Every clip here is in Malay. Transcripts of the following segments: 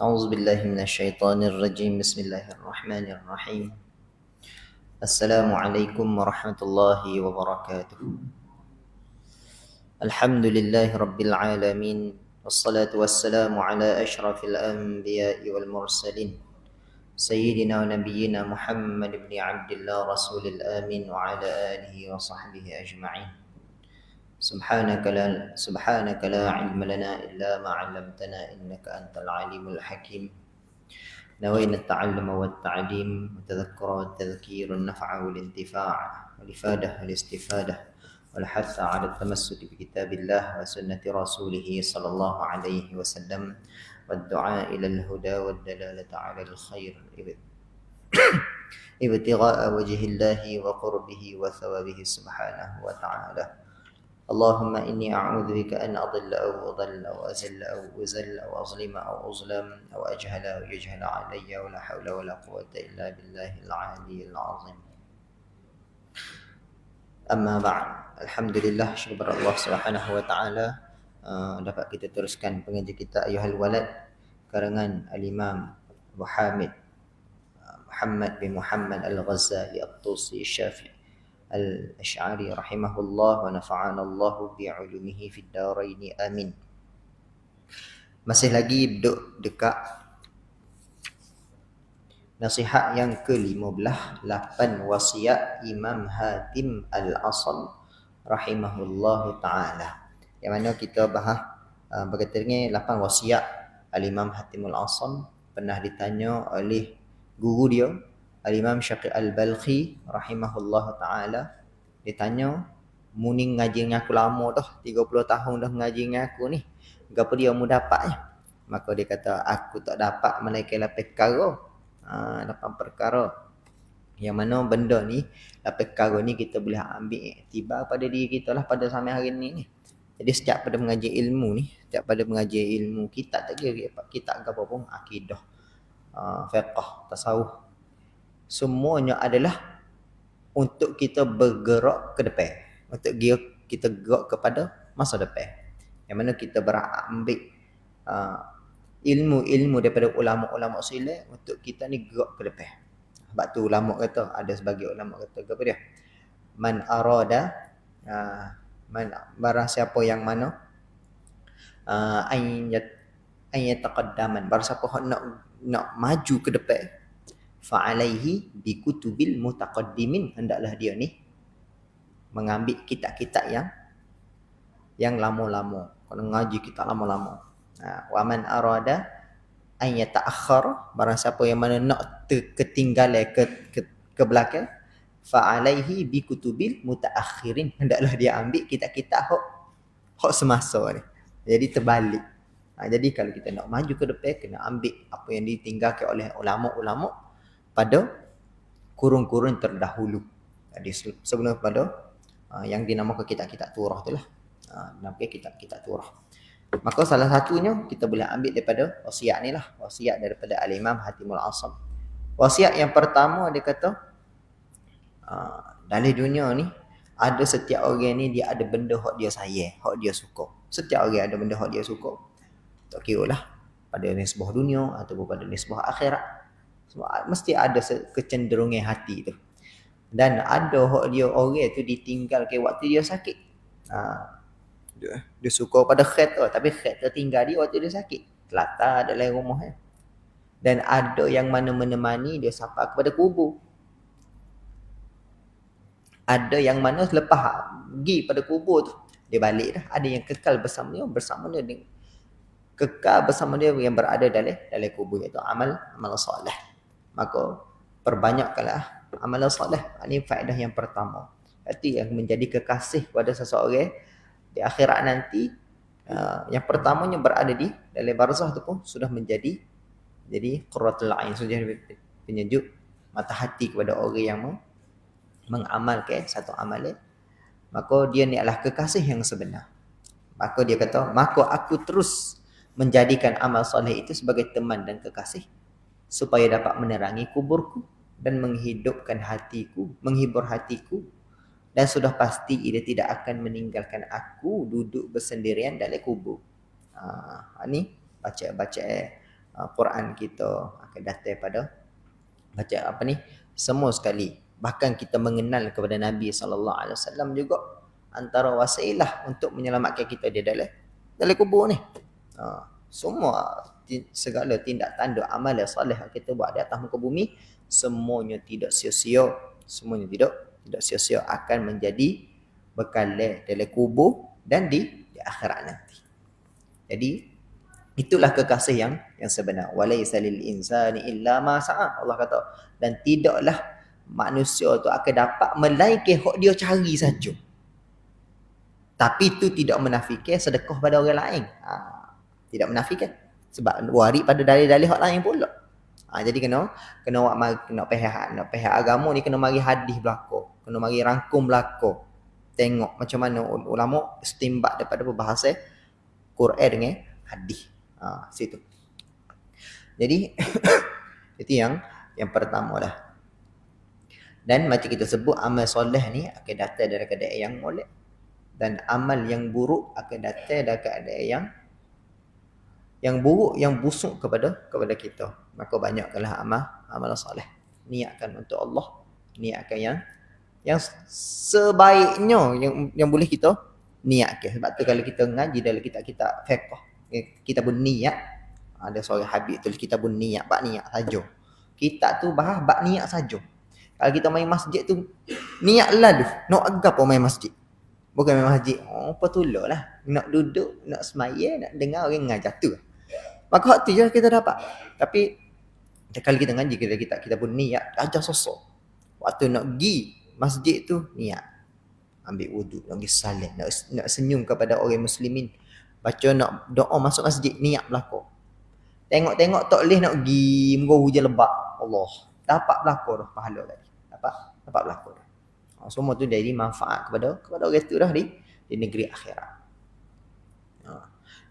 أعوذ بالله من الشيطان الرجيم. بسم الله الرحمن الرحيم. السلام عليكم ورحمة الله وبركاته. الحمد لله رب العالمين، والصلاة والسلام على أشرف الأنبياء والمرسلين، سيدنا ونبينا محمد بن عبد الله رسول الآمين وعلى آله وصحبه أجمعين. سبحانك لا علم لنا إلا ما علمتنا إنك أنت العليم الحكيم. نوينا التعلم والتعليم والتذكر والتذكير، النفع والانتفاع والإفادة والاستفادة، والحث على التمسك بكتاب الله وسنة رسوله صلى الله عليه وسلم، والدعاء إلى الهدى والدلالة على الخير، ابتغاء وجه الله وقربه وثوابه سبحانه وتعالى. اللهم إني أعوذ بك أن أضل أو أضل أو أزل أو أزل أو أظلم أو أظلم أو أجهل أو يجهل علي، ولا حول ولا قوة إلا بالله العلي العظيم. Amma ba'd. Alhamdulillah, syukur Allah Subhanahu wa taala dapat kita teruskan pengajian kita Ayuhal Walad karangan Al-Imam Abu Hamid Muhammad bin Muhammad Al-Ghazali At-Tusi Syafi'i Al-Ash'ari rahimahullah wa nafa'ana Allah bi'ulumihi fid daraini amin. Masih lagi duduk dekat nasihat yang ke-15, 8 wasiat Imam Hatim Al-Asam rahimahullahu ta'ala. Yang mana kita bahas berkata ni 8 wasiat Al-Imam Hatim Al-Asam. Pernah ditanya oleh guru dia Al-Imam Syaqi Al-Balkhi rahimahullahu ta'ala. Ditanya, muni ngaji dengan aku lama dah, 30 tahun dah ngaji dengan aku ni, apa dia mu dapatnya? Maka dia kata, aku tak dapat melainkan 8 perkara. 8 perkara yang mana benda ni, 8 perkara ni kita boleh ambil iktibar pada diri kita lah pada sampai hari ni. Jadi setiap pada mengaji ilmu ni, setiap pada mengaji ilmu kita tak kira kita apa pun, akidah, fiqh, tasawuf, semuanya adalah untuk kita bergerak ke depan, untuk kita gerak kepada masa depan, yang mana kita berambil ilmu-ilmu daripada ulama-ulama silam untuk kita ni gerak ke depan. Sebab tu ulama kata, ada sebagai ulama kata apa dia? Man arada barang siapa yang mana ayataqaddaman, barang siapa nak maju ke depan, fa alaihi bi kutubil mutaqaddimin, hendaklah dia ni mengambil kitab-kitab yang lama-lama. Kalau ngaji kitab lama-lama. Wa man arada an yata'akhkhar, barang siapa yang mana nak ketinggalan ke belakang, fa alaihi bi kutubil mutaakhirin, hendaklah dia ambil kitab-kitab hak semasa ni. Jadi terbalik. Jadi kalau kita nak maju ke depan, kena ambil apa yang ditinggalkan oleh ulama-ulama pada kurun-kurun terdahulu. Jadi sebelum pada yang dinamakan kitab-kitab turah tu lah. Dinamakan kitab-kitab turah. Maka salah satunya kita boleh ambil daripada wasiat ni lah, wasiat daripada Al-Imam Hatimul Asam. Wasiat yang pertama dia kata, dalam dunia ni ada setiap orang ni dia ada benda hak dia sayang, hak dia suka. Setiap orang ada benda hak dia suka. Tak kira lah pada nisbah dunia ataupun pada nisbah akhirat. Sebab mesti ada kecenderungan hati tu. Dan ada hak dia orang tu ditinggalkan waktu dia sakit. Dia suka pada khair tu, tapi khair tertinggal dia waktu dia sakit, telata dalam rumah kan. Dan ada yang mana menemani dia sampai kepada kubur. Ada yang mana selepas pergi pada kubur tu, dia balik dah. Ada yang kekal bersama dia, kekal bersama dia yang berada dalam kubur, iaitu amal soleh. Maka perbanyakkanlah amal soleh. Ini faedah yang pertama. Itu yang menjadi kekasih pada seseorang di akhirat nanti. Yang pertamanya berada di dalam barzah tu pun sudah menjadi qurratul ain, sudah penyejuk mata hati kepada orang yang mengamalkan satu amalan. Maka dia ni adalah kekasih yang sebenar. Maka dia kata, maka aku terus menjadikan amal soleh itu sebagai teman dan kekasih, supaya dapat menerangi kuburku dan menghidupkan hatiku, menghibur hatiku. Dan sudah pasti dia tidak akan meninggalkan aku duduk bersendirian dalam kubur. Ni baca Quran kita akan datang pada baca semua sekali. Bahkan kita mengenal kepada Nabi SAW juga antara wasilah untuk menyelamatkan kita dia dalam kubur ni. Semua segala tindak tanduk amal yang soleh yang kita buat di atas muka bumi, semuanya tidak sia-sia. Semuanya tidak sia-sia, akan menjadi bekalan dalam kubur dan di akhirat nanti. Jadi itulah kekasih yang sebenar. Walaisa lil insani illa ma sa'a. Allah kata, dan tidaklah manusia tu akan dapat melainkan hak dia cari saja. Tapi itu tidak menafikan sedekah pada orang lain. Tidak menafikan. Sebab waris pada dalil-dalil hak lain pula. Jadi kena pihak agama ni kena mari hadis belaka. Kena mari rangkum belaka. Tengok macam mana ulama istimbat daripada perbahasan Quran dengan hadis. Situ. Jadi itu yang pertama lah. Dan macam kita sebut, amal soleh ni akan datang dari keadaan yang molek, dan amal yang buruk akan datang dari keadaan yang buruk, yang busuk kepada kita. Maka banyakkanlah amal soleh. Niatkan untuk Allah. Niatkan yang sebaiknya yang boleh kita niatkan. Sebab tu kalau kita ngaji dalam kitab-kitab fiqh, kitab niat, ada seorang habib tulis kitab niat, bab niat saja. Kitab tu bahas bab niat saja. Kalau kita main masjid tu, niatlah tu nak agak apa main masjid. Bukan main masjid, apa tolak lah. Nak duduk, nak semaya, nak dengar orang ngajar tu. Maka hak tu je kita dapat. Tapi kalau kita ngaji kita pun niat, ajar sosok. Waktu nak pergi masjid tu, niat. Ambil wuduk, nak pergi salat, nak senyum kepada orang muslimin. Baca nak doa masuk masjid, niat belaka. Tengok-tengok tak boleh nak pergi, muka hujan lebat. Allah, dapat belaka dah pahala tadi. Dapat belaka dah. Semua tu dari manfaat kepada orang tu dah di negeri akhirat.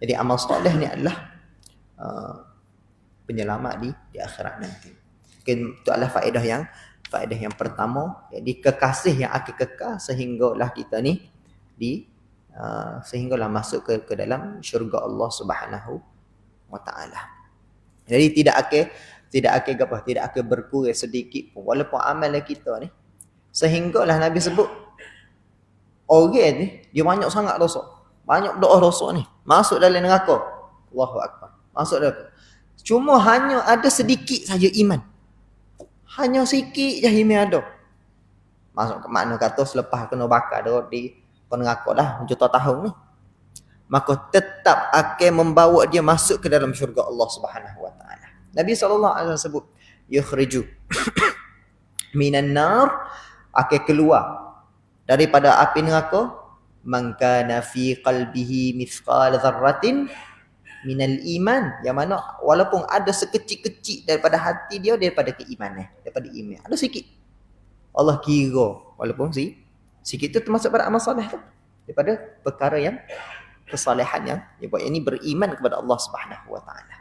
Jadi amal soleh ni adalah penyelamat di akhirat nanti. Itu adalah faedah yang pertama. Jadi kekasih yang akan kekal sehinggalah kita ni sehinggalah masuk ke dalam syurga Allah Subhanahu wa taala. Jadi tidak akan berkurang sedikit pun walaupun amal kita ni, sehinggalah Nabi sebut orang ni dia banyak sangat dosa. Banyak doa dosa ni masuk dalam neraka. Allahu akbar. Masuk neraka. Cuma hanya ada sedikit saja iman. Hanya sikit je iman ada. Masuk ke makna kata selepas kena bakar dah di neraka dah juta tahun ni. Maka tetap akan membawa dia masuk ke dalam syurga Allah Subhanahu wa taala. Nabi SAW sebut yukhriju minan nar, akan keluar daripada api neraka man kana fi qalbihi mithqal dzarratin minal iman, yang mana walaupun ada sekecil-kecil daripada hati dia daripada keimanan, daripada iman, ada sikit. Allah kira walaupun sikit tu termasuk pada amal soleh tu, daripada perkara yang kesalehan yang dia buat, ini beriman kepada Allah Subhanahu wa taala.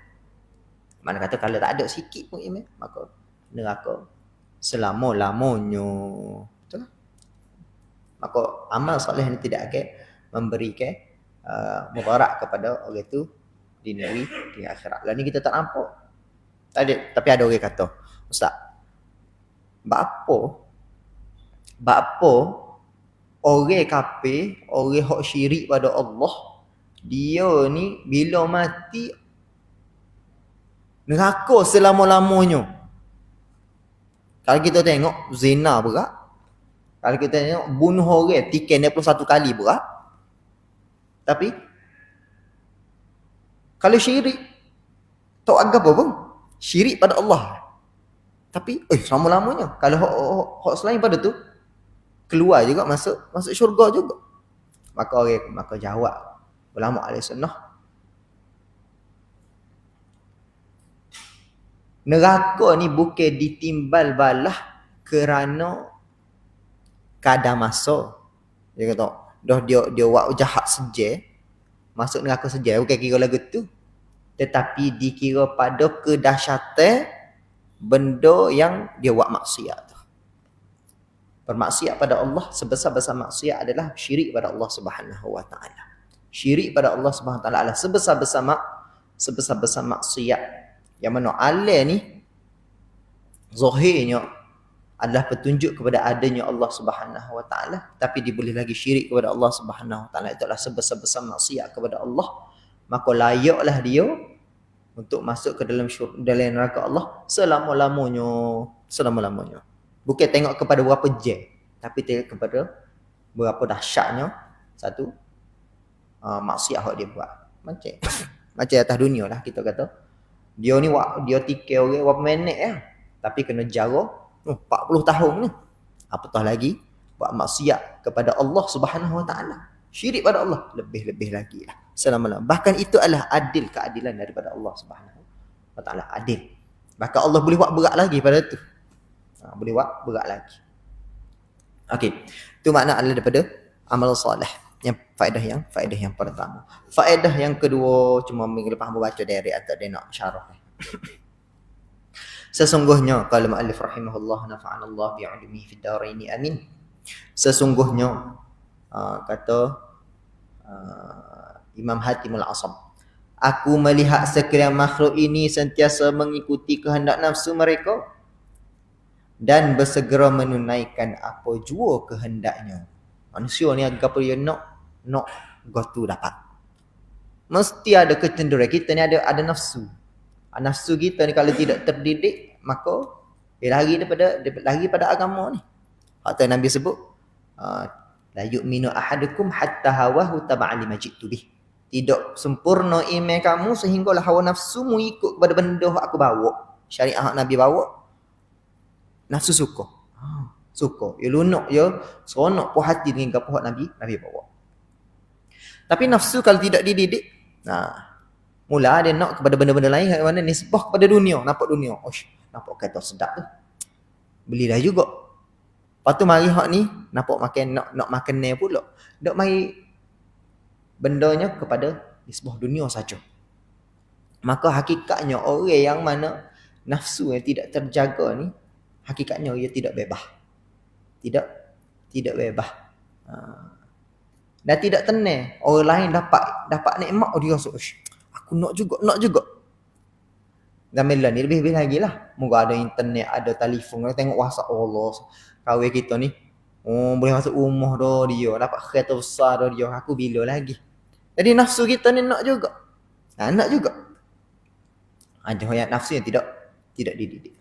Mana kata kalau tak ada sikit pun iman, maka neraka selama-lamanya. Betul? Maka amal soleh ni tidak akan memberikan mudarat kepada orang itu di negeri di akhirat. Lah ni kita tak nampak. Tapi ada orang kata, Ustaz, bapa orang kafir, orang hak syirik pada Allah, dia ni bila mati neraka selama-lamanya. Kalau kita tengok zina berat, kalau kita tengok bunuh orang tiken 21 kali berat. Tapi kalau syirik, tak agak apa pun, syirik pada Allah. Tapi selama-lamanya. Kalau hak selain pada tu, keluar juga masuk syurga juga. Maka jawab ulama ahli sunnah, neraka ni bukan ditimbal balah kerana kadar masa. Dia kata dah dia buat jahat saja, masuk neraka saja, bukan kira lagu tu, tetapi dikira pada kedahsyatan benda yang dia buat maksiat tu. Bermaksiat pada Allah, sebesar-besar maksiat adalah syirik pada Allah Subhanahu wa taala. Syirik pada Allah Subhanahu wa taala adalah sebesar-besar maksiat Yang mana alih ni zahirnya adalah petunjuk kepada adanya Allah Subhanahu Wa Taala, tapi dia boleh lagi syirik kepada Allah Subhanahu Wa Taala. Itu adalah sebesar-besar maksiat kepada Allah. Maka layaklah dia untuk masuk ke dalam neraka Allah selama-lamanya. Bukan tengok kepada berapa jam, tapi tengok kepada berapa dahsyatnya satu maksiat yang dia buat. Macam atas dunia lah kita kata. Dia ni dia tikar orang berapa minit ya. Tapi kena jara 40 tahun ni. Apatah lagi buat maksiat kepada Allah Subhanahu Wa Taala. Syirik pada Allah lebih-lebih lagi lah. Selama-lamanya. Bahkan itu adalah adil, keadilan daripada Allah Subhanahu Wa Taala, adil. Bahkan Allah boleh buat berat lagi pada tu. Boleh buat berat lagi. Okey. Itu makna adalah daripada amal soleh. Yang faedah yang pertama. Faedah yang kedua, cuma minggu lepas hamba baca dari atas dia nak syarah. Sesungguhnya qala muallif rahimahullah nafa'anallah bi'ilmihi fid daraini amin. Sesungguhnya kata Imam Hatimul Asam, aku melihat sekalian makhluk ini sentiasa mengikuti kehendak nafsu mereka dan bersegera menunaikan apa jua kehendaknya. Manusia ni agak dia nak gotu dapat. Mesti ada kecenderungan. Kita ni ada nafsu. Nafsu kita ni kalau tidak terdidik, maka dia lari pada agama ni. Kata Nabi sebut, la yu'minu ahadukum hatta hawahu tab'an lima ji'tu bih. Tidak sempurna iman kamu sehinggalah hawa nafsumu ikut kepada benda yang aku bawa. Syariat yang Nabi bawa, nafsu suka. Suka. Ya lunak, ya seronok puas hati dengan apa yang Nabi bawa. Tapi nafsu kalau tidak dididik, mula dia nak kepada benda-benda lain yang mana nisbah kepada dunia, nampak dunia. Nampak kata sedap tu. Belilah juga. Lepas tu mari hak ni nampak makan nak makan ni pula. Dak mari bendanya kepada nisbah dunia saja. Maka hakikatnya orang yang mana nafsu yang tidak terjaga ni, hakikatnya ia tidak bebas. Tidak bebas. Dan tidak tenang. Orang lain dapat nikmat, dia rasa, aku nak juga. Dan bila ni lebih-lebih lagi lah. Moga ada internet, ada telefon, tengok WhatsApp. Allah, kawan kita ni, boleh masuk rumah dah dia, dapat kereta besar dah dia, aku bila lagi. Jadi nafsu kita ni nak juga. Nak juga. Ada yang nafsu yang tidak dididik.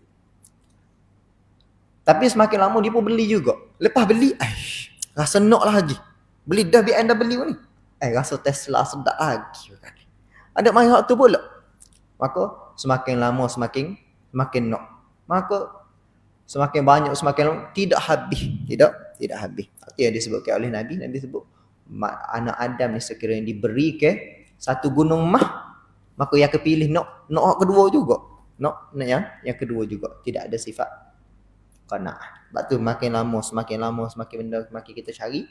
Tapi semakin lama dia pun beli juga. Lepas beli, rasa nak lagi. Beli dah BMW ni. Rasa Tesla sedap lagi. Ada main hak tu pula. Maka semakin lama semakin nak. Maka semakin banyak semakin lama tidak habis. Tidak habis. Itu yang disebutkan oleh Nabi sebut anak Adam ni sekiranya diberi ke satu gunung mah, maka yang kepilih nak kedua juga. Nak yang kedua juga. Tidak ada sifat qanaah. Sebab tu makin lama semakin benda makin kita cari,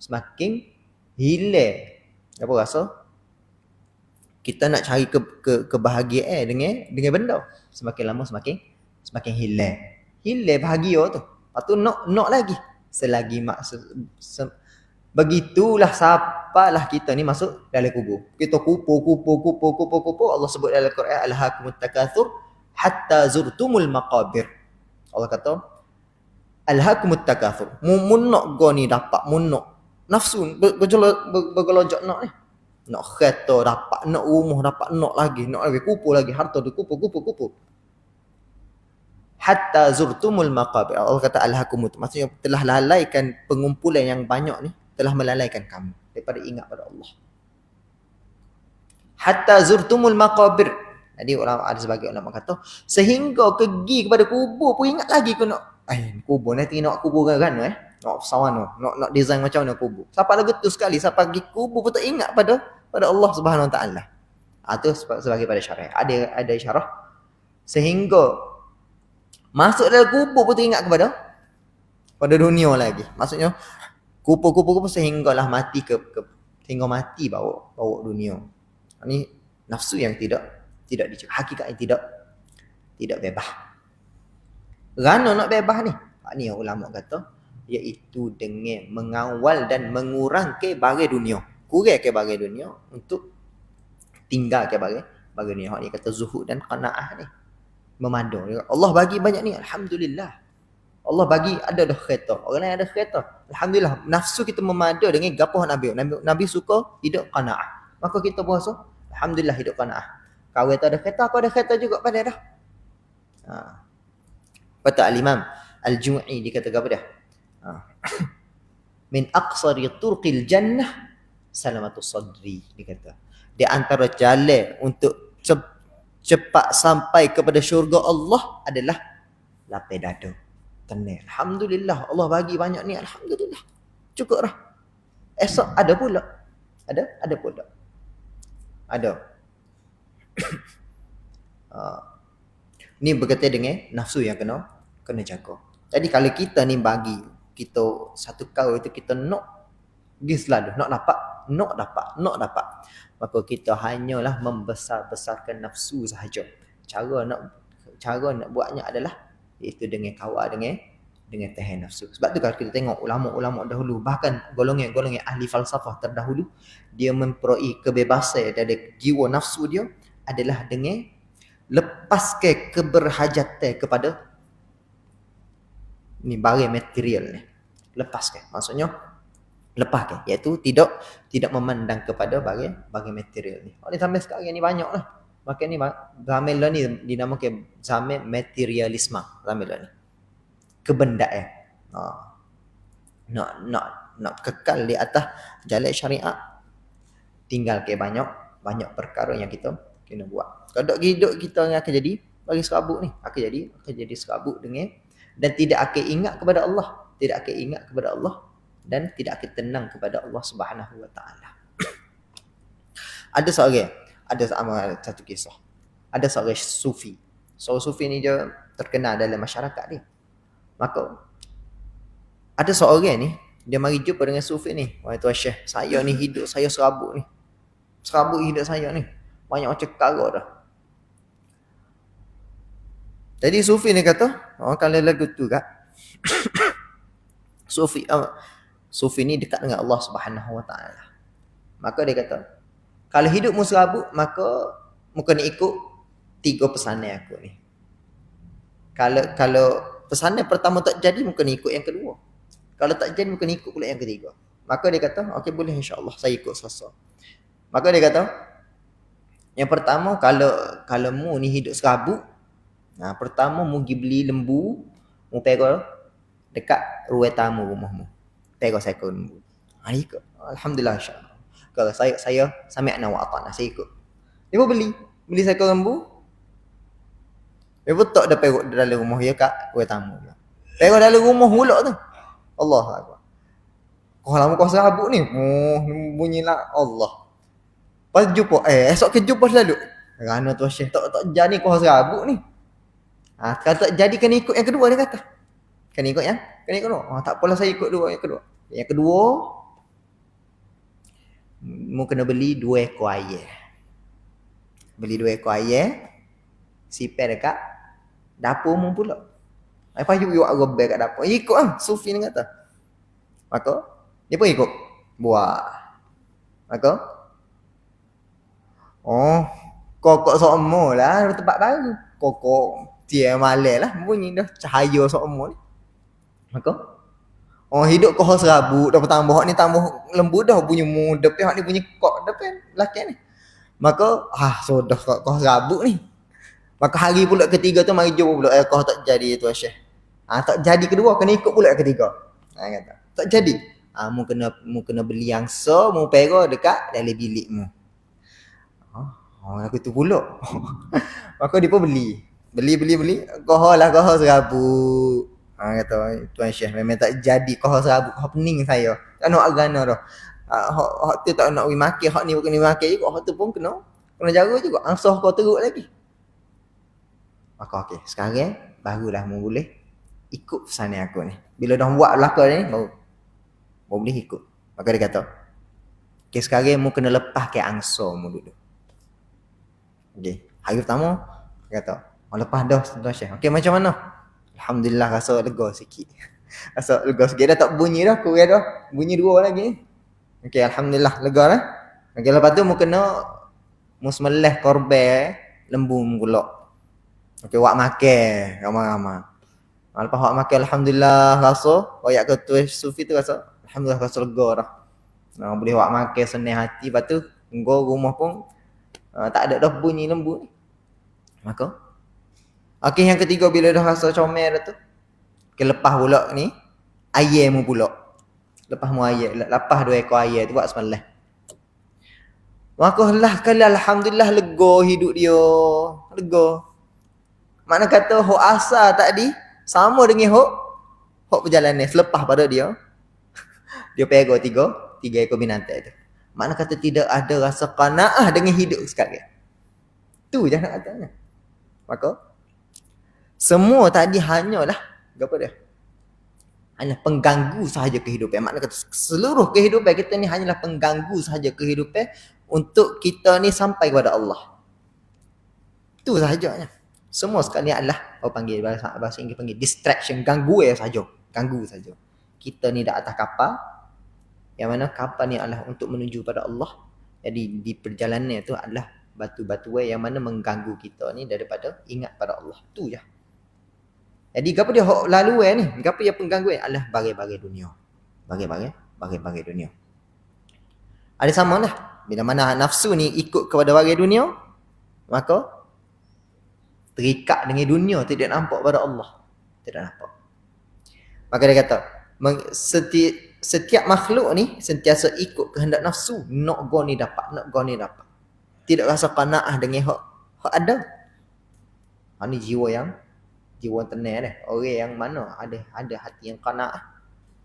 semakin hilang apa rasa kita nak cari kebahagiaan dengan benda. Semakin lama semakin hilang bahagia tu. Lepas tu nak lagi. Selagi begitulah sapalah kita ni masuk dalam kubur. Kita kupu. Allah sebut dalam Quran, alhaakumut takatsur hatta zurtumul maqabir. Allah kata alhaakumut takatsur. Mun nak go ni dapat, mun nak nafsu bergelojak nak ni. Nak kereta dapat, nak rumah dapat, nak lagi, kupu lagi, harta tu kupu. Hatta zurtumul maqabir. Allah kata alhaakumut, maksudnya telah lalaikan pengumpulan yang banyak ni, telah melalaikan kamu daripada ingat pada Allah. Hatta zurtumul maqabir. Jadi ada sebagai ulama kata sehingga pergi kepada kubur pun ingat lagi kau nak kubur nanti nak kubur kan nak sawan nak design macam mana kubur. Siapa dah betul sekali siapa pergi kubur pun tak ingat pada Allah Subhanahu Wa Taala. Itu sebagai pada syarah. Ada syarah sehingga masuk dalam kubur pun teringat pada dunia lagi. Maksudnya kubur sehinggalah mati sehingga mati bawa dunia. Ini nafsu yang tidak dijaga. Hakikat yang tidak bebas. Kerana nak bebas ni. Ini yang ulama kata iaitu dengan mengawal dan mengurangkan barang dunia. Kurangkan barang dunia untuk tinggalkan Bagi ni hak ni kata zuhud dan qanaah ni. Memadu. Allah bagi banyak ni, alhamdulillah. Allah bagi ada dah kereta. Orang lain ada kereta. Alhamdulillah. Nafsu kita memadu dengan gapo Nabi. Nabi suka hidup qanaah. Maka kita puasa, alhamdulillah hidup qanaah. Kau tu ada kereta, aku ada kereta juga pada dah. Ha. Kata al-Imam Al-Jum'i dikata apa dah? Ha. Min aqsari turqil jannah salamatus sadri, dikata. Di antara jalan untuk cepat sampai kepada syurga Allah adalah lapis dada. Tenang. Alhamdulillah Allah bagi banyak ni, alhamdulillah. Cukup dah. Esok ada pula. Ada pula. Ada. Ni berkaitan dengan nafsu yang kena jaga. Jadi kalau kita ni bagi kita satu kau itu kita nak dia selalu nak dapat. Maka kita hanyalah membesar-besarkan nafsu sahaja. Cara nak buatnya adalah iaitu dengan kawal dengan tahan nafsu. Sebab tu kalau kita tengok ulama-ulama dahulu, bahkan golongan ahli falsafah terdahulu, dia memperoleh kebebasan dari jiwa nafsu dia adalah dengan lepaskan keberhajatan kepada ni barang material ni. Lepaskan. Maksudnya lepaskan, iaitu tidak memandang kepada barang material ni. Oleh sampai sekarang ni banyak lah. Maka ni zaman lah ni dinamakan zaman materialisme. Zaman lah ni kebendaan. Nak kekal di atas jalan syariat, tinggal ke banyak perkara yang kita kena buat. Kalau hidup kita akan jadi bagi serabut ni, akan jadi serabut dengan, dan tidak akan ingat kepada Allah, dan tidak akan tenang kepada Allah Subhanahu wa taala. Ada satu kisah. Ada seorang sufi. Seorang sufi ni dia terkenal dalam masyarakat dia. Maka ada seorang ni, dia mari jumpa dengan sufi ni. Wahai tuan Syekh, saya ni hidup saya serabut ni. Serabut hidup saya ni. Banyak macam perkara dah. Jadi sufi ni kata, kalau lagu tu kak, Sufi ni dekat dengan Allah Subhanahu wa taala. Maka dia kata, kalau hidupmu serabut, maka mu kena ikut 3 pesanan aku ni. Kalau pesanan pertama tak jadi, mu kena ikut yang kedua. Kalau tak jadi, mu kena ikut pula yang ketiga. Maka dia kata, okey boleh insya-Allah saya ikut selesa. Maka dia kata, yang pertama, kalau mu ni hidup serabut, pertama mu pergi beli lembu, mu pergi dekat ruang tamu rumahmu. Tengok saya ikut lembu. Ikut. Alhamdulillah insya-Allah. Kalau saya sami'na wa ata'na, saya ikut. Dia pun beli saya ikut lembu. Dia pun tak ada pergi dalam rumah dia kat ruang tamu. Pergi dalam rumah pula tu. Allah Akbar. Kau lama kau serabut ni. Bunyilah Allah. Pas jumpa, esok ke jumpa selalu. Kerana tu Syekh tak jadi kau serabut ni. Kalau tak jadi kena ikut yang kedua dia kata. Kena ikut kedua. Tak apalah saya ikut dua yang kedua. Yang kedua, mu kena beli 2 ekor ayam. Beli 2 ekor ayam, simpan dekat dapur mu pula. Lepas you robek kat dapur. Ikut lah, sufi ni kata. Maka, dia pun ikut. Buat. Maka, kokok sokmo lah, tempat baru. Kokok, dia malam lah, bunyi dah cahaya sokmo ni. Maka, hidup kau serabut, dah tambah hak ni tambah lembu dah bunyi mu depan hak ni bunyi kok depan lelaki ni. Maka sudah kau serabut ni. Maka hari pula ketiga tu mari jumpa pula kau tak jadi tu Syekh. Tak jadi kedua kena ikut pula ketiga. Kata. Tak jadi. Mu kena beli angsa, mu pergi dekat dalam bilikmu. Aku tu pula. Maka dia pun beli. Kau serabut. Kata tuan Syekh memang tak jadi kau serabut, kau pening saya. Tak nak agana dah. Hak tu tak nak makan, hak ni bukan makan juga, hak tu pun kena jaga juga. Ansah kau teruk lagi. Maka okey, sekarang barulah mu boleh ikut pesanan aku ni. Bila dah buat belaka ni baru boleh ikut. Maka dia kata, okey sekarang mu kena lepaskan angsa mu dulu. Okey, hari pertama dia kata, lepas dah tuan Syekh. Okey macam mana? Alhamdulillah rasa lega sikit. Dah tak bunyi dah, kurang dah. Bunyi 2 lagi. Okey, alhamdulillah lega dah. Okey, lepas tu mu Musmeleh korban lembu pula. Okey, wak makan ramai-ramai. Lepas wak makan alhamdulillah rasa, royak ketua sufi tu rasa alhamdulillah rasa lega dah. Boleh wak makan senang hati, lepas tu rumah pun tak ada dah bunyi lembu ni. Maka okey, yang ketiga bila dah rasa comel dah tu, okey, lepas pula ni ayam mu pula. Lepas mu ayam, lepas 2 ekor ayam tu buat semalam. Maka lah kali alhamdulillah lega hidup dia. Lega. Makna kata hok asal tadi sama dengan hok perjalanan selepas pada dia. Dia pegang tiga ekor binatang tu. Makna kata tidak ada rasa qanaah dengan hidup sekarang. Tu je nak katanya. Maka semua tadi hanyalah apa dia? Hanya pengganggu sahaja kehidupan. Makna kata seluruh kehidupan kita ni hanyalah pengganggu sahaja kehidupan untuk kita ni sampai kepada Allah. Tu sahajanya. Semua sekali adalah panggil bahasa Inggeris panggil distraction, ganggu saja. Ganggu saja. Kita ni dah atas kapal. Yang mana kapal ni adalah untuk menuju pada Allah. Jadi di perjalanan itu adalah batu-batu yang mana mengganggu kita ni daripada ingat pada Allah. Tu je. Jadi apa dia lalu ni? Apa yang pengganggu adalah bagai-bagai dunia. Bagai-bagai dunia. Ada sama lah. Bila mana nafsu ni ikut kepada bagai dunia, maka terikat dengan dunia, tidak nampak pada Allah. Tidak nampak. Maka dia kata, setiap makhluk ni sentiasa ikut kehendak nafsu. Nak go ni dapat. Tidak rasa qanaah dengan hak ada. Ini jiwa tenang dah. Orang yang mana ada hati yang qanaah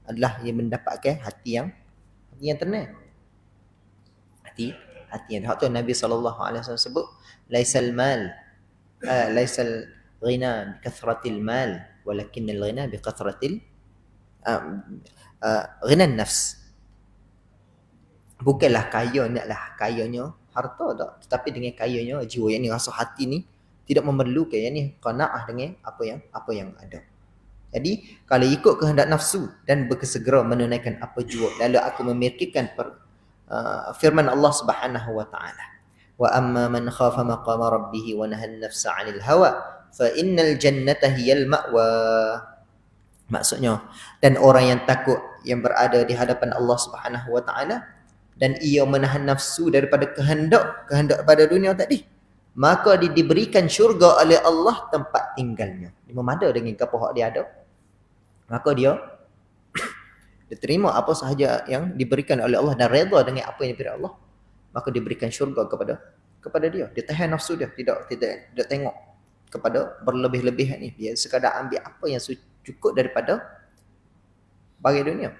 adalah yang mendapatkan hati yang tenang. Hati yang hak tu Nabi SAW sebut laisal ghina bi kathratil mal walakinnal ghina bi kathratil ghina nafs. Bukanlah kayanya harta tak, tetapi dengan kayanya jiwa yang ni, rasa hati ni tidak memerlukan yang ni qanaah dengan apa yang ada. Jadi kalau ikut kehendak nafsu dan bersegera menunaikan apa jua, lalu aku memikirkan firman Allah Subhanahu wa taala, wa amma man khafa maqama rabbih wa nahan nafsa 'anil hawa fa innal jannata hiyal ma'wa. Maksudnya, dan orang yang takut yang berada di hadapan Allah Subhanahu wa taala dan ia menahan nafsu daripada kehendak pada dunia tadi, maka diberikan syurga oleh Allah tempat tinggalnya. Dia memada dengan apa hak dia ada, maka dia terima apa sahaja yang diberikan oleh Allah dan redha dengan apa yang diberikan Allah, maka diberikan syurga kepada dia. Dia tahan nafsu dia, tidak tengok kepada berlebih-lebihan ni. Dia sekadar ambil apa yang cukup daripada bagi dunia.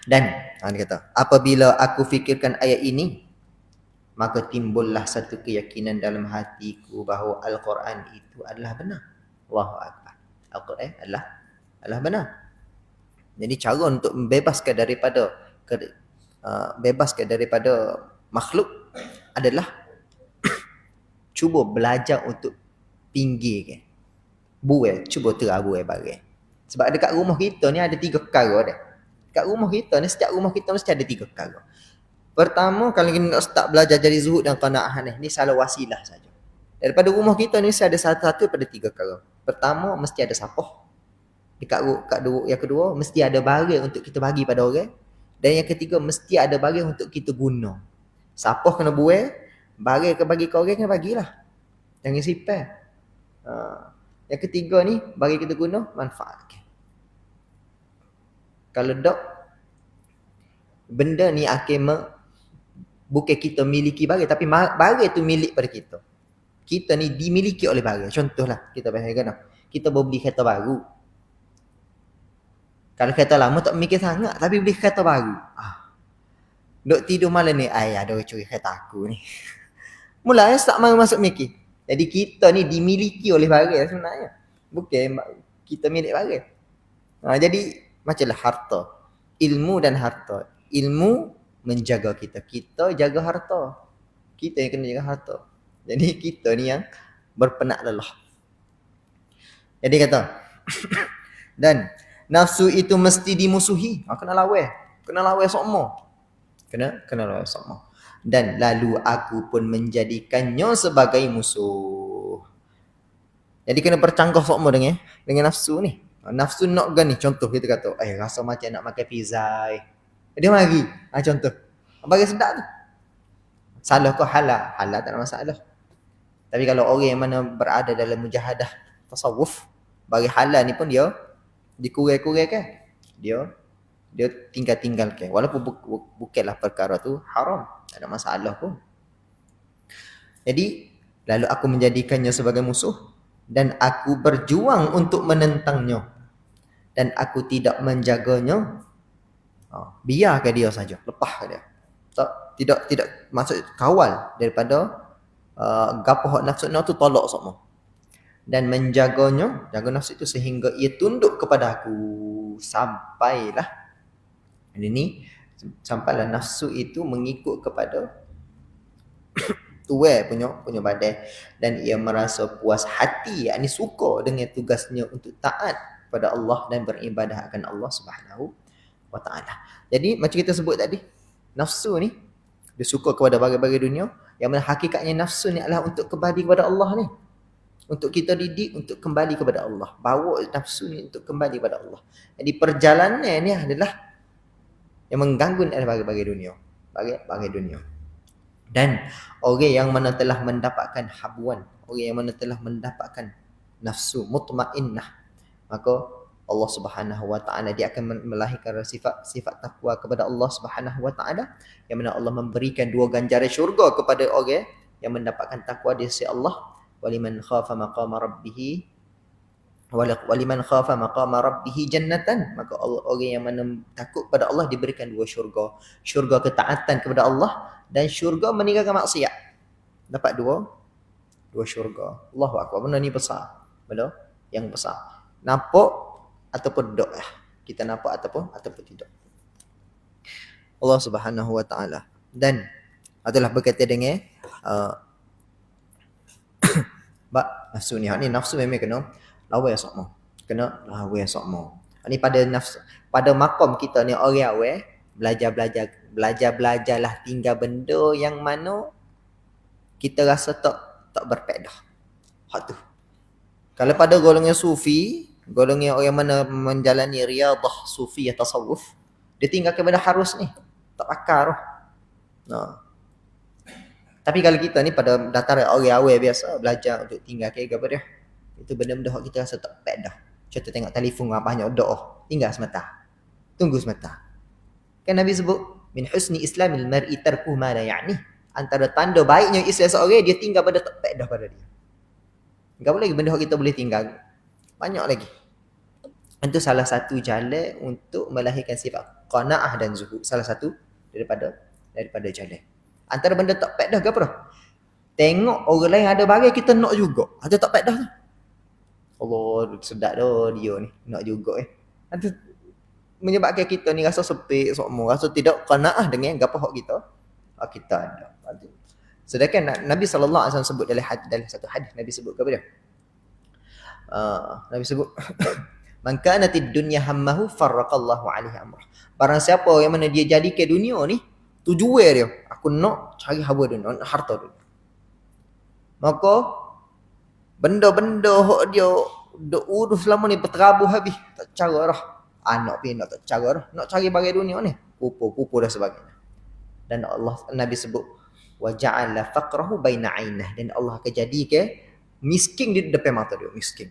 Dan dia kata, apabila aku fikirkan ayat ini, maka timbullah satu keyakinan dalam hatiku bahawa Al-Quran itu adalah benar. Allahu Akbar. Al-Quran adalah benar. Jadi cara untuk membebaskan daripada makhluk adalah cuba belajar untuk pinggirkan. Cuba terabuai bagai. Sebab dekat rumah kita ni ada 3 perkara dah. Dekat rumah kita ni, setiap rumah kita mesti ada 3 perkara. Pertama, kalau kita nak start belajar jadi zuhud dan qanaah ni salah wasilah saja. Daripada rumah kita ni mesti ada satu daripada 3 perkara. Pertama, mesti ada sapah. Yang kedua, mesti ada barang untuk kita bagi pada orang. Dan yang ketiga, mesti ada barang untuk kita guna. Sapah kena buai, barang bagi ke orang kena bagilah. Jangan simpan. Yang ketiga ni, bagi kita guna, manfaat. Kalau tak, benda ni akan bukan kita miliki barang, tapi barang tu milik pada kita. Kita ni dimiliki oleh barang. Contohlah, kita bayangkan, kita beli kereta baru. Kalau kereta lama tak mikir sangat, tapi beli kereta baru. Duk tidur malam ni, ada orang curi kereta aku ni. Mula tak mahu masuk mikir. Jadi kita ni dimiliki oleh barang sebenarnya. Bukan kita milik barang. Jadi macamlah harta. Ilmu dan harta. Ilmu menjaga kita. Kita jaga harta. Kita yang kena jaga harta. Jadi kita ni yang berpenak lelah. Jadi kata, dan nafsu itu mesti dimusuhi. Kena lawan. Kena lawan sokmo. Kena lawan sokmo. dan lalu aku pun menjadikannya sebagai musuh. Jadi kena bercanggah semua dengan nafsu ni. Nafsu nak gan ni, contoh kita kata, rasa macam nak makan pizza. Dia mari. Contoh. Bagi sedap tu. Salah kau halal. Halal tak ada masalah. Tapi kalau orang yang mana berada dalam mujahadah tasawuf, bagi halal ni pun dia dikurang-kurangkan. Dia tinggal-tinggalkan. Walaupun bukanlah perkara tu haram. Tak ada masalah pun. Jadi, lalu aku menjadikannya sebagai musuh dan aku berjuang untuk menentangnya. Dan aku tidak menjaganya. Biarkan dia saja. Lepaskan dia. Tidak maksud kawal daripada gapo hak nafsu tu tolak semua. Dan menjaganya, jaga nafsu itu sehingga ia tunduk kepada aku sampailah nafsu itu mengikut kepada tuai punya badan dan ia merasa puas hati, yakni suka dengan tugasnya untuk taat pada Allah dan beribadah akan Allah Subhanahu wa taala. Jadi macam kita sebut tadi, nafsu ni dia suka kepada bagi-bagi dunia, yang mana hakikatnya nafsu ni adalah untuk kembali kepada Allah ni. Untuk kita didik untuk kembali kepada Allah. Bawa nafsu ni untuk kembali kepada Allah. Jadi perjalanan ni adalah yang mengganggu adalah bagi-bagi dunia. Bagi dunia. Dan orang yang mana telah mendapatkan habuan, orang yang mana telah mendapatkan nafsu mutmainnah, maka Allah Subhanahu wa taala dia akan melahirkan sifat takwa kepada Allah Subhanahu wa taala, yang mana Allah memberikan 2 ganjaran syurga kepada orang yang mendapatkan takwa di sisi Allah. Waliman khafa maqama rabbih jannatan, maka orang yang mana takut pada Allah diberikan 2 syurga. Syurga ketaatan kepada Allah dan syurga meninggalkan maksiat. Dapat 2 syurga. Allahu akbar. Benda ni besar. Benda yang besar. Nampak ataupun tak lah. Kita nampak ataupun tidak. Allah Subhanahu wa taala. Dan adalah berkaitan dengan nafsu ni. Nafsu memang kena lawan sokmo. Ni pada nafsu, pada makom kita ni orang awal belajarlah tinggal benda yang mana kita rasa tak berpedah. Hak tu. Kalau pada golongan sufi, golongan orang mana menjalani riyadah sufi atau tasawuf, dia tinggalkan benda harus ni. Tak pakar. Tapi kalau kita ni pada dataran orang awal biasa belajar untuk tinggalkan apa dia? Itu benda-benda yang kita rasa tak pedah. Contoh tengok telefon banyak doa, tinggal semata. Tunggu semata. Kan Nabi sebut min husni islamil mar'i tarku ma la ya'ni. Antara tanda baiknya Islam seorang dia tinggal benda tak pedah pada dia. Enggak boleh benda yang kita boleh tinggal. Banyak lagi. Itu salah satu jalan untuk melahirkan sifat qanaah dan zuhud. Salah satu daripada jalan. Antara benda tak pedah ke apa? Tengok orang lain ada barang kita nak juga. Ada tak pedah tu. Allah sedap dah dia ni. Nak juga Itu menyebabkan kita ni rasa sepik semua. Rasa tidak qanaah dengan apa hak kita ada. Sedangkan Nabi SAW sebut dalam satu hadis, Nabi sebut ke apa dia? Nabi sebut man kanatid dunya hammahu farraqallahu alaihi amrah. Barang siapa yang mana dia jadikan dunia ni tujuan dia, aku nak cari hawa dunia, nak harta dunia. Maka benda-benda hak dia duk urus selama ni berterabuh habis, tak cara dah. Anak pinak tak cara dah, nak cari bagai dunia ni, pupu dan sebagainya. Dan Nabi sebut wa ja'ala faqrahu baina ainah, dan Allah akan jadikan miskin di depan mata dia. Miskin.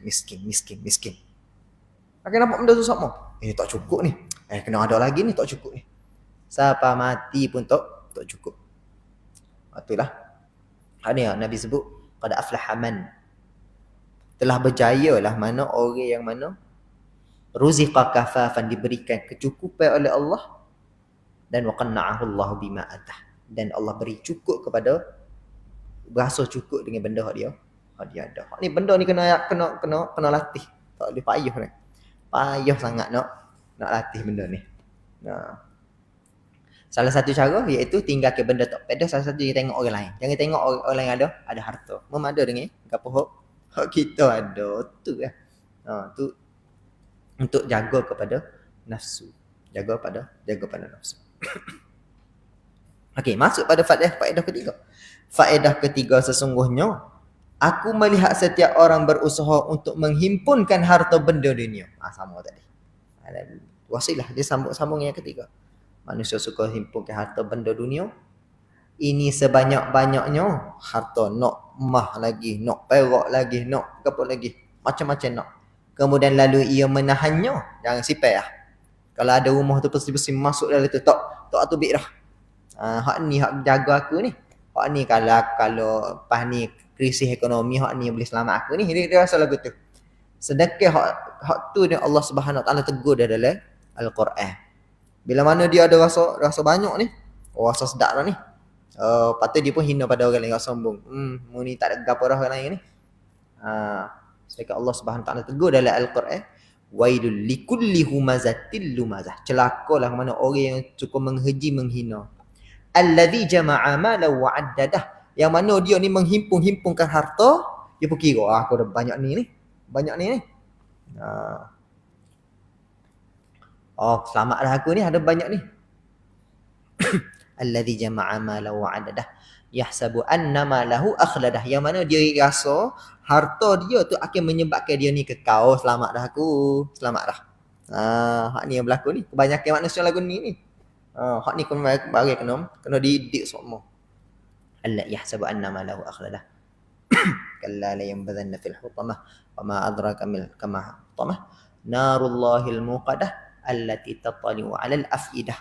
Akan nampak benda tu sama. Tak cukup ni. Kena ada lagi ni, tak cukup ni. Siapa mati pun tak cukup. Itulah. Ini Nabi sebut qad aflaha man, telah berjaya lah mana orang yang mana ruziqa kafafan, diberikan kecukupan oleh Allah, dan waqanna'ahu Allah bima atah, dan Allah beri cukup kepada, berasa cukup dengan benda dia ada. Ni benda ni kena latih. Tak boleh payah ni. Payah sangat nak latih benda ni. Salah satu cara iaitu tinggalkan benda tak pedah. Salah satu dia tengok orang lain. Jangan tengok orang lain ada harta. Memada dengan apa hak kita ada. Tu lah. Tu untuk jaga kepada nafsu. Jaga pada nafsu. Okey, masuk pada faedah ketiga. Faedah ketiga sesungguhnya, aku melihat setiap orang berusaha untuk menghimpunkan harta benda dunia. Sama tadi. Wasilah, dia sambung yang ketiga. Manusia suka himpunkan harta benda dunia. Ini sebanyak-banyaknya harta, nak emas lagi, nak perak lagi, nak apa lagi, macam-macam nak. Kemudian lalu ia menahannya, jangan sipai lah. Kalau ada rumah tu pasti masuk dalam tu, tak tu bik dah. Hak ni hak jaga aku ni. Hak ni kalau pas ni krisis ekonomi, hak ni boleh selamat aku ni. Dia rasa lagu tu. Sedangkan hak tu ni Allah Subhanahu Wa Taala tegur dia dalam Al-Quran. Bila mana dia ada rasa banyak ni, rasa sedap dah ni. Patut dia pun hina pada orang lain, sombong. Mu ni tak ada gapo dah orang lain ni. Sedangkan Allah Subhanahu Wa Taala tegur dalam Al-Quran, wailul likulli humazatil lumazah. Celakalah mana orang yang suka menghina. Allazi jama'a malan wa 'addadah. Yang mana dia ni menghimpun-himpunkan harta, dia pun kira aku ada banyak ni. Banyak ni. Selamat dah aku ni, ada banyak ni. Allazi jama'a malan wa 'addadah yahsabu annama lahu akhladah. Yang mana dia rasa harta dia tu akan menyebabkan dia ni kekal. Selamat dah aku, selamat dah. Hak ni yang berlaku ni, kebanyakan manusia lagu ni. Hak ni kena didik semua. Allah yahsabu annama lahu akhladah kalla la yanbadhanna fil hutamah wa ma adraka kama hutamah narullahil muqadah allati tattali'u 'alal afidah.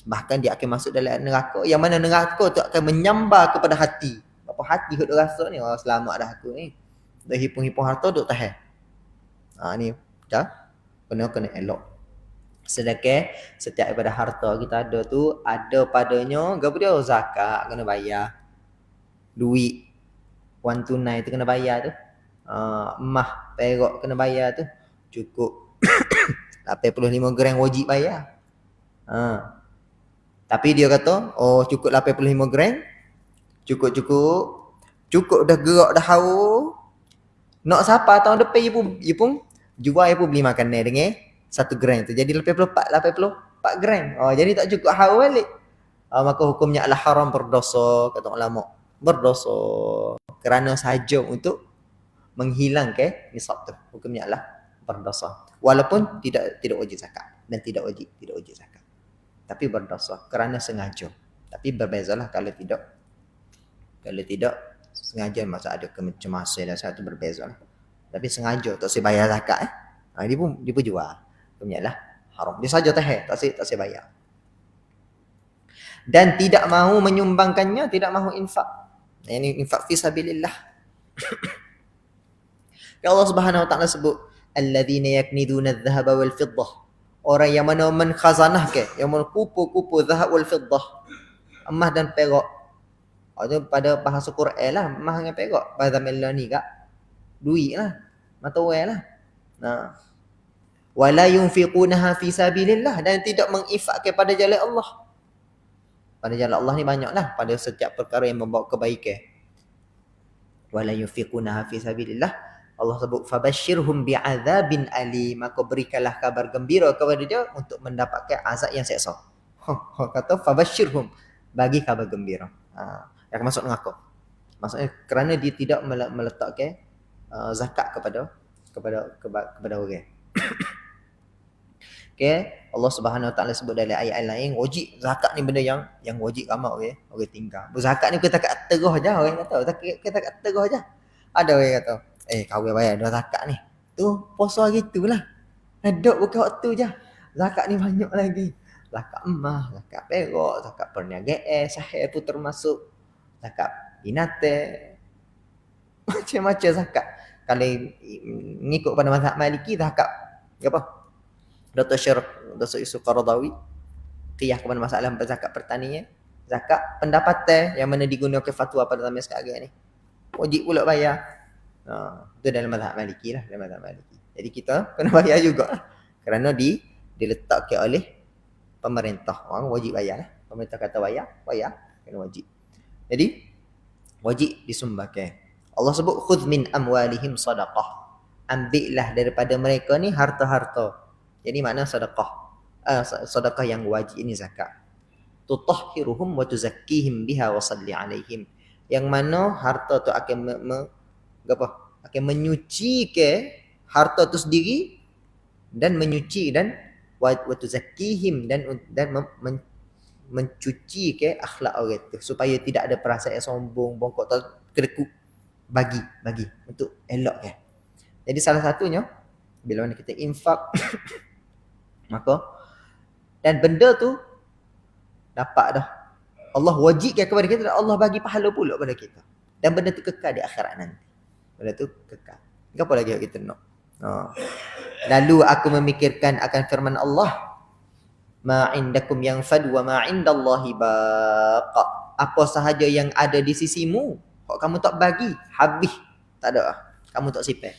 Bahkan dia akan masuk dalam neraka, yang mana neraka tu akan menyambar kepada hati. Apa hati hok rasa ni, selamat dah aku ni. Dah hipung-hipung harta duk tahan. Ni dah kena elok. Sedekah setiap daripada harta kita ada tu, ada padanya gapo dia, zakat kena bayar. Duit wang tunai tu kena bayar tu. Emas, perak kena bayar tu. Cukup 85 gram wajib bayar. Tapi dia kata, cukup 85 gram. Cukup dah gerak dah haus. Nak siapa tahun depan dia pun jual, dia pun beli makanan dengan 1 gram tu. Jadi 84 gram. Jadi tak cukup haus balik. Maka hukumnya adalah haram, berdosa, kata ulama. Berdosa kerana sahaja untuk menghilangkan nisab tu. Hukumnya adalah berdosa. Walaupun tidak wajib zakat dan tidak wajib zakat. Tapi berdosa kerana sengaja. Tapi berbezalah kalau tidak sengaja, masa ada kecemasan dan satu berbeza lah. Tapi sengaja tak saya bayar zakat dia pun jual. Hukumnya haram. Dia saja tak saya bayar. Dan tidak mahu menyumbangkannya, tidak mahu infak. Ini infak fi sabilillah. Ya Allah Subhanahu Wa Taala sebut alladzina yakniduna adh-dhahaba wal fiddah. Orang yang mana menkhazanah yang kupu-kupu zahab wal fiddah, emas dan perak. Itu pada bahasa Quran lah, emas dengan perak. Bahasa Melayu ni kak, duit lah, mata wang lah. Wala yunfiqunaha fi sabilillah, dan tidak menginfakkan pada jalan Allah. Pada jalan Allah ni banyak lah, pada setiap perkara yang membawa kebaikan. Wala yunfiqunaha fi sabilillah. Allah sebut fabashshirhum bi'adzabin alim, maka berikanlah kabar gembira kepada dia untuk mendapatkan azab yang seksa. Kata fabashshirhum, bagi kabar gembira. Yang masuk neraka. Maksudnya kerana dia tidak meletakkan zakat kepada orang. Allah Subhanahu Wa Taala sebut dalam ayat lain, wajib zakat ni benda yang wajib ramai orang tinggal. Berzakat ni kita kat terus aja, orang kata kita kat terus aja. Ada orang kata kahwin bayar dah zakat ni. Tu puasa gitulah. Dok bukan waktu je. Zakat ni banyak lagi. Zakat emas, zakat perak, zakat perniagaan, sahih pun termasuk. Zakat binatang. Macam-macam zakat. Kalau ngikut pada mazhab Maliki, zakat apa? Dr. Yusuf Qaradawi qiyah kepada masalah zakat pertanian, zakat pendapatan yang mana digunakan fatwa pada zaman sekarang ni. Wajib pula bayar. Itu dalam mazhab Maliki lah, dalam mazhab Maliki. Jadi kita kena bayar juga lah. Kerana diletakkan oleh pemerintah. Orang wajib bayar lah. Pemerintah kata bayar, kena wajib. Jadi wajib disumbangkan. Allah sebut khudh min amwalihim sadaqah. Ambillah daripada mereka ni harta-harta. Jadi mana sedekah? Sedekah yang wajib ini zakat. tutahhiruhum wa tuzakkihim biha wa salli alaihim. Yang mana harta tu akan akan menyuci ke harta tu sendiri dan menyuci dan wa tuzakkihim dan mencuci ke akhlak orang tu supaya tidak ada perasaan sombong, bongkok atau kedekut. Bagi untuk elok ke. Jadi salah satunya bila mana kita infak maka dan benda tu dapat dah Allah wajibkan kepada kita dan Allah bagi pahala pula pada kita. Dan benda tu kekal di akhirat nanti. Benda tu kekal. Apa lagi kita nak? Lalu aku memikirkan akan firman Allah, ma indakum yanfad wa ma indallahi baqa. Apa sahaja yang ada di sisimu, kok kamu tak bagi, habis. Tak ada. Kamu tak simpan.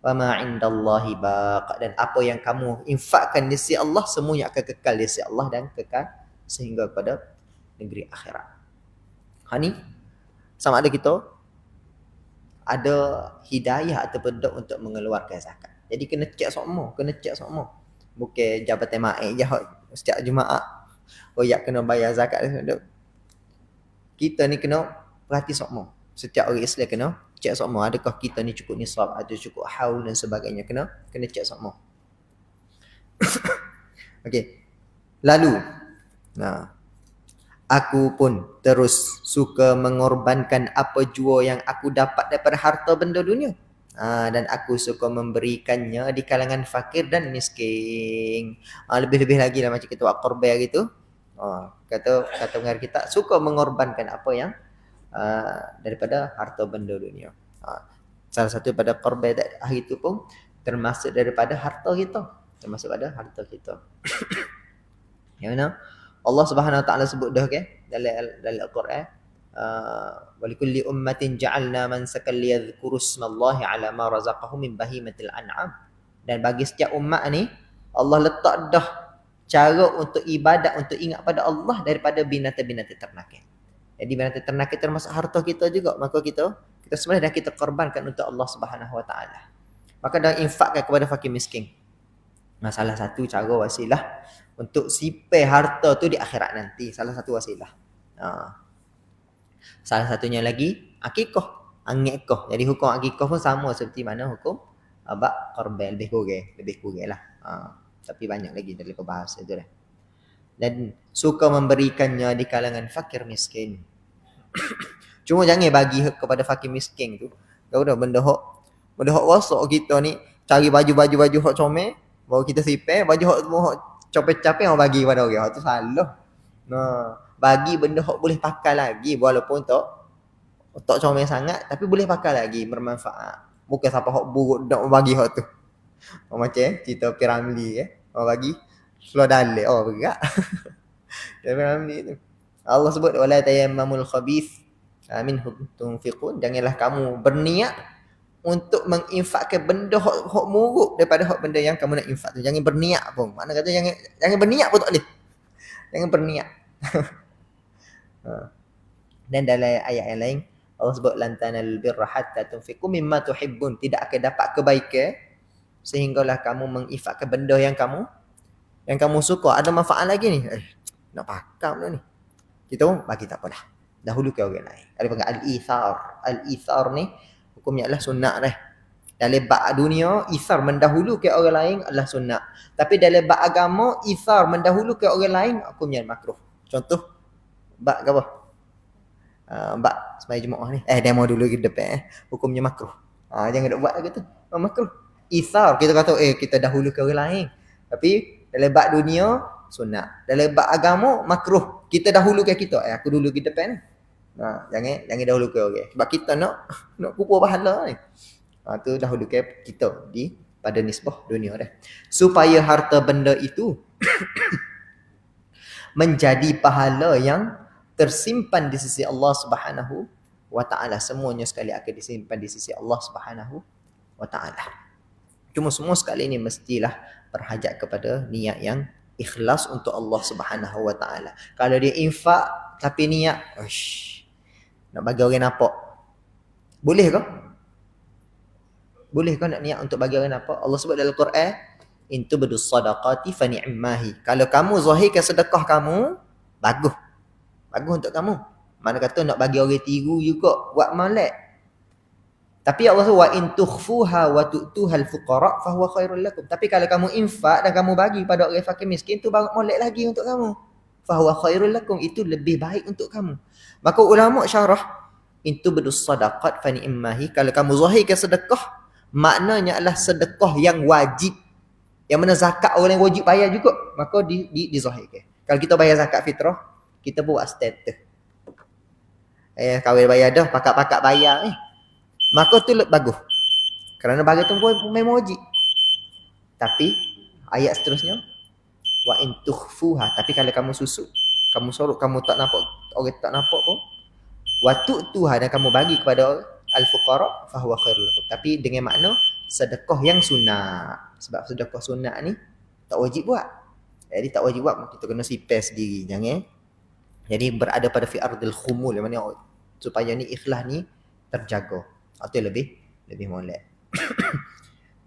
Wa ma indallahi baqa, dan apa yang kamu infakkan di sisi Allah semuanya akan kekal di sisi Allah dan kekal sehingga pada negeri akhirat. Ni sama ada kita ada hidayah ataupun tak untuk mengeluarkan zakat. Jadi kena cek semua, bukan jabatan mai je setiap Jumaat royak kena bayar zakat. Kita ni kena perhati semua. Setiap orang Islam kena cek semua, adakah kita ni cukup nisab, ada cukup haul dan sebagainya, kena cek semua. Okey. Lalu aku pun terus suka mengorbankan apa jua yang aku dapat daripada harta benda dunia. Dan aku suka memberikannya di kalangan fakir dan miskin. Lebih-lebih lagi lah macam kita buat korban gitu. Kata pengarang kita suka mengorbankan apa yang daripada harta benda dunia. Salah satu pada korban hari itu pun termasuk daripada harta kita. Yang mana Allah Subhanahu Wa Taala sebut dah dalam Al-Quran, wa likulli ummatin ja'alna mansakan liyadhkuru ismallahi 'ala ma razaqahum min bahimatil an'am. Dan bagi setiap umat ni Allah letak dah cara untuk ibadat, untuk ingat pada Allah daripada binatang-binatang ternak. Jadi binatang ternak termasuk harta kita juga, maka kita sebenarnya dah kita korbankan untuk Allah Subhanahu Wa Taala. Maka dah infakkan kepada fakir miskin. Salah satu cara wasilah untuk sipai harta tu di akhirat nanti. Salah satu wasilah. Salah satunya lagi akikah, angikah. Jadi hukum akikah pun sama seperti mana hukum abak korban, lebih kurang lah. Tapi banyak lagi dari bahasa itu dah. Dan suka memberikannya di kalangan fakir miskin. Cuma jangan bagi kepada fakir miskin tu. Tahu dah benda hok wasak kita ni cari baju hok comel, baru kita sipai baju hok capek-capek orang bagi pada orang. Tu salah. Bagi benda hok boleh pakai lagi walaupun tak comel sangat tapi boleh pakai lagi, bermanfaat. Bukan siapa hok buruk nak bagi hok tu. Macam cerita Piramli orang bagi seluar dalil. Berat. Piramli tu. Allah sebut wala tayammamul khabith minhu tunfiqun. Janganlah kamu berniat untuk menginfakkan benda hok muruk daripada hok benda yang kamu nak infak tu. Jangan berniat pun. Mana kata jangan berniat pun tak boleh. Jangan berniat. Dan dalam ayat yang lain Allah sebut lan tanalul birra hatta tunfiqu mimma tuhibbun. Tidak akan dapat kebaikan sehinggalah kamu menginfakkan benda yang kamu suka. Ada manfaat lagi ni. Nak pakai benda ni. Kita pun bagi tak apalah. Dahulu ke orang lain. Ada panggil al-ithar. Al-ithar ni hukumnya adalah sunat dah. Dalam bab dunia, ithar mendahulukan orang lain adalah sunat. Tapi dalam bab agama, ithar mendahulukan orang lain hukumnya makruh. Contoh, bab apa? Bab sembahyang Jumaat ni. Demo dulu ke depan. Hukumnya makruh. Jangan nak buat lagi tu. Makruh. Ithar, kita kata kita dahulukan orang lain. Tapi dalam bab dunia, sunat. Dalam bab agama, makruh. Kita dahulukan kita. Aku dulu ke depan ni. Jangan dahulukan orang. Sebab kita nak kumpul pahala ni. Tu dahulukan kita pada nisbah dunia dah. Supaya harta benda itu menjadi pahala yang tersimpan di sisi Allah Subhanahu Wa Taala. Semuanya sekali akan disimpan di sisi Allah Subhanahu Wa Taala. Cuma semua sekali ini mestilah berhajat kepada niat yang ikhlas untuk Allah Subhanahu Wa Taala. Kalau dia infak tapi niat nak bagi orang nampak, boleh ke? Boleh ke nak niat untuk bagi orang nampak? Allah sebut dalam Quran, in tubdus sadaqati fa ni'mahi. Kalau kamu zahirkan sedekah kamu, bagus. Bagus untuk kamu. Mana kata nak bagi orang tiru juga buat molek. Tapi Allah tu wa in tukhfuha wa tu'tuhal fuqara fa huwa khairul lakum. Tapi kalau kamu infak dan kamu bagi pada orang fakir miskin tu baru molek lagi untuk kamu. Fa huwa khairul lakum, itu lebih baik untuk kamu. Maka ulama syarah in tubdus sadaqat fa ni'mahi, kalau kamu zahirkan sedekah maknanya adalah sedekah yang wajib. Yang mana zakat orang yang wajib bayar juga, maka dizahirkan. Kalau kita bayar zakat fitrah, kita buat status. Kahwin bayar dah, pakat-pakat bayar ni. Maka tu bagus. Kerana bagi tu pun memang wajib. Tapi ayat seterusnya wa in tukhfuha, tapi kalau kamu susut, kamu sorok, kamu tak nampak, orang tak nampak pun, wa tu'tuha, dan kamu bagi kepada al-fuqara fa huwa khairul lakum. Tapi dengan makna sedekah yang sunat. Sebab sedekah sunat ni tak wajib buat. Jadi tak wajib buat, kita kena sipir sendiri, jangan. Jadi berada pada fi ardil khumul, yang mana supaya ni ikhlas ni terjaga. Itu lebih molek.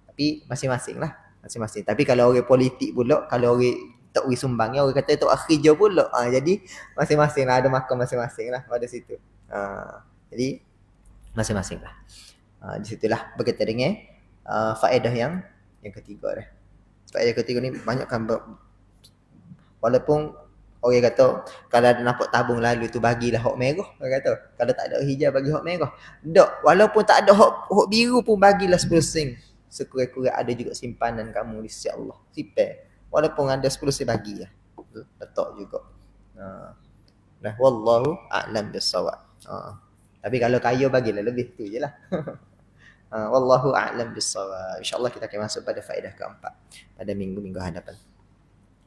Tapi masing-masing lah. Masing-masing. Tapi kalau orang politik pula, kalau orang tak beri sumbang, orang kata tak akhir je pula. Jadi masing-masing lah. Ada makam masing-masing lah pada situ. Jadi masing-masing lah. Di situlah berkaitan dengan faedah yang ketiga dah. Faedah ketiga ni banyak kan walaupun orang kata kalau ada nampak tabung lalu tu bagilah hak merah, orang kata kalau tak ada hijau bagi hak merah. Tak, walaupun tak ada hak biru pun bagilah 10 sen. Sekurang-kurang ada juga simpanan kamu di sisi Allah. Sipir. Walaupun ada 10 sen bagi lah. Letak juga. Nah, wallahu a'lam bis-shawab. Tapi kalau kaya bagilah lebih tu jelah. Wallahu a'lam bis-shawab. Insya-Allah kita akan masuk pada faedah keempat pada minggu-minggu hadapan.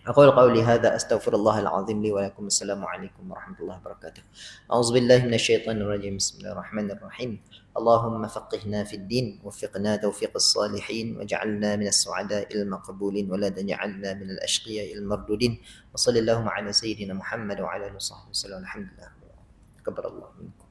أقول قولي هذا أستغفر الله العظيم لي ولكم. السلام عليكم ورحمة الله وبركاته. أعوذ بالله من الشيطان الرجيم. بسم الله الرحمن الرحيم. اللهم فقهنا في الدين وفقنا توفيق الصالحين واجعلنا من السعداء المقبولين ولا تجعلنا من الأشقياء المردودين. وصلى اللهم على سيدنا محمد وعلى آله وصحبه وسلم. الحمد لله. تقبل الله منكم.